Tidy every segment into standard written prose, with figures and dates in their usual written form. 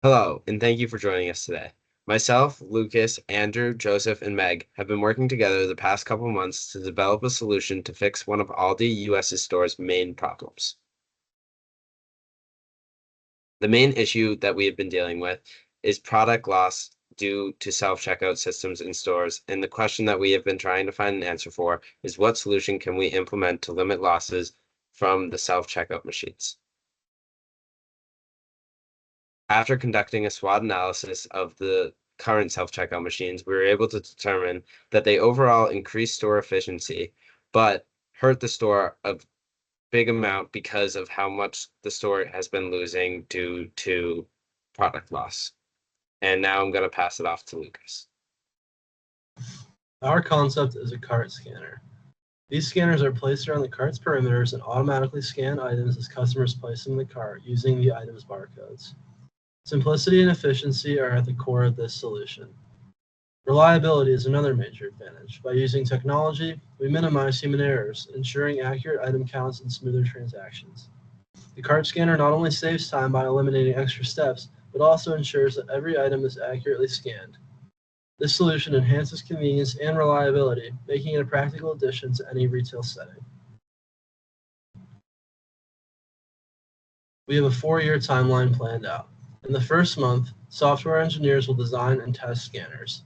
Hello, and thank you for joining us today. Myself, Lucas, Andrew, Joseph, and Meg have been working together the past couple months to develop a solution to fix one of Aldi US's store's main problems. The main issue that we have been dealing with is product loss due to self-checkout systems in stores, and the question that we have been trying to find an answer for is what solution can we implement to limit losses from the self-checkout machines? After conducting a SWOT analysis of the current self-checkout machines, we were able to determine that they overall increase store efficiency, but hurt the store a big amount because of how much the store has been losing due to product loss. And now I'm going to pass it off to Lucas. Our concept is a cart scanner. These scanners are placed around the cart's perimeters and automatically scan items as customers place them in the cart using the item's barcodes. Simplicity and efficiency are at the core of this solution. Reliability is another major advantage. By using technology, we minimize human errors, ensuring accurate item counts and smoother transactions. The cart scanner not only saves time by eliminating extra steps, but also ensures that every item is accurately scanned. This solution enhances convenience and reliability, making it a practical addition to any retail setting. We have a 4-year timeline planned out. In the first month, software engineers will design and test scanners.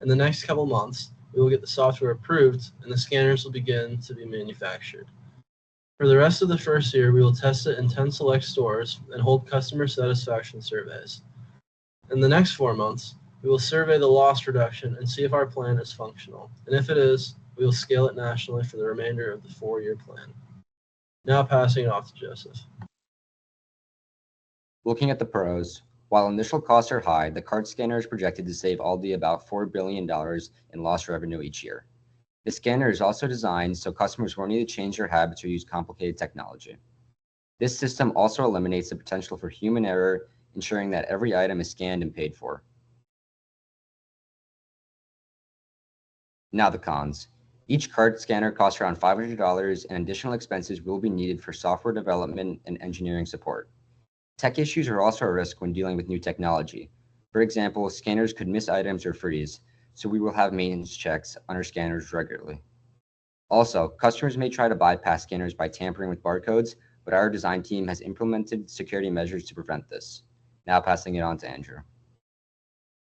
In the next couple months, we will get the software approved and the scanners will begin to be manufactured. For the rest of the first year, we will test it in 10 select stores and hold customer satisfaction surveys. In the next 4 months, we will survey the loss reduction and see if our plan is functional. And if it is, we will scale it nationally for the remainder of the 4-year plan. Now passing it off to Joseph. Looking at the pros, while initial costs are high, the cart scanner is projected to save Aldi about $4 billion in lost revenue each year. The scanner is also designed so customers won't need to change their habits or use complicated technology. This system also eliminates the potential for human error, ensuring that every item is scanned and paid for. Now the cons. Each cart scanner costs around $500 and additional expenses will be needed for software development and engineering support. Tech issues are also a risk when dealing with new technology. For example, scanners could miss items or freeze, so we will have maintenance checks on our scanners regularly. Also, customers may try to bypass scanners by tampering with barcodes, but our design team has implemented security measures to prevent this. Now passing it on to Andrew.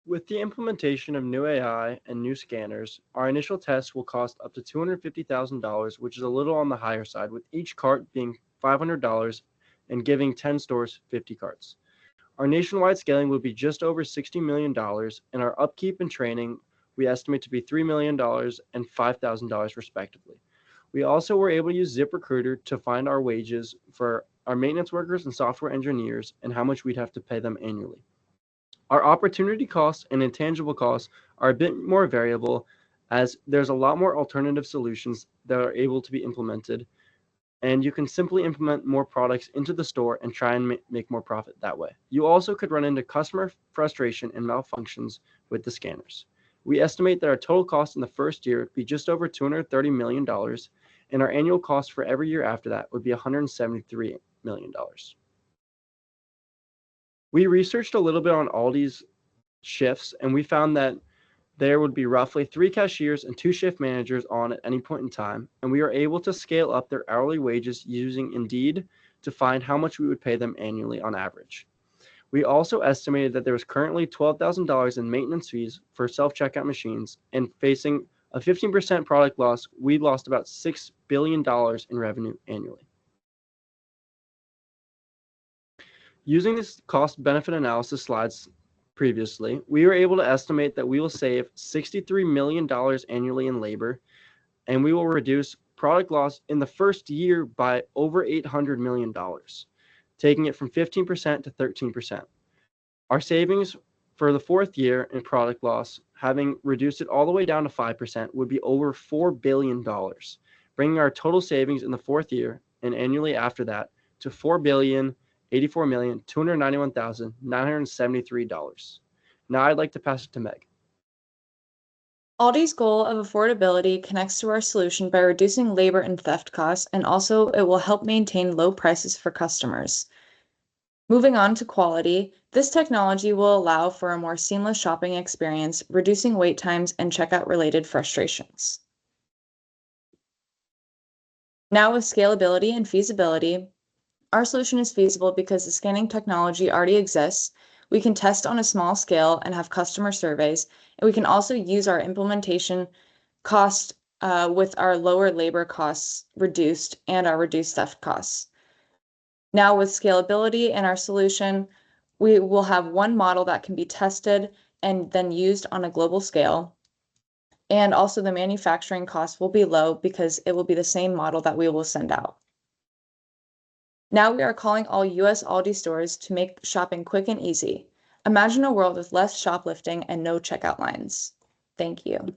With the implementation of new AI and new scanners, our initial tests will cost up to $250,000, which is a little on the higher side, with each cart being $500 and giving 10 stores 50 carts. Our nationwide scaling will be just over $60 million, and our upkeep and training we estimate to be $3 million and $5,000 respectively. We also were able to use ZipRecruiter to find our wages for our maintenance workers and software engineers and how much we'd have to pay them annually. Our opportunity costs and intangible costs are a bit more variable, as there's a lot more alternative solutions that are able to be implemented, and you can simply implement more products into the store and try and make more profit that way. You also could run into customer frustration and malfunctions with the scanners. We estimate that our total cost in the first year would be just over $230 million, and our annual cost for every year after that would be $173 million. We researched a little bit on Aldi's shifts, and we found that there would be roughly 3 cashiers and 2 shift managers on at any point in time, and we are able to scale up their hourly wages using Indeed to find how much we would pay them annually on average. We also estimated that there was currently $12,000 in maintenance fees for self-checkout machines, and facing a 15% product loss, we lost about $6 billion in revenue annually. Using this cost-benefit analysis slides previously, we were able to estimate that we will save $63 million annually in labor, and we will reduce product loss in the first year by over $800 million, taking it from 15% to 13%. Our savings for the 4th year in product loss, having reduced it all the way down to 5%, would be over $4 billion, bringing our total savings in the 4th year and annually after that to $4,084,291,973. Now I'd like to pass it to Meg. Aldi's goal of affordability connects to our solution by reducing labor and theft costs, and also it will help maintain low prices for customers. Moving on to quality, this technology will allow for a more seamless shopping experience, reducing wait times and checkout-related frustrations. Now with scalability and feasibility, our solution is feasible because the scanning technology already exists. We can test on a small scale and have customer surveys, and we can also use our implementation cost with our lower labor costs reduced and our reduced theft costs. Now with scalability and our solution, we will have one model that can be tested and then used on a global scale. And also the manufacturing costs will be low because it will be the same model that we will send out. Now we are calling all US ALDI stores to make shopping quick and easy. Imagine a world with less shoplifting and no checkout lines. Thank you.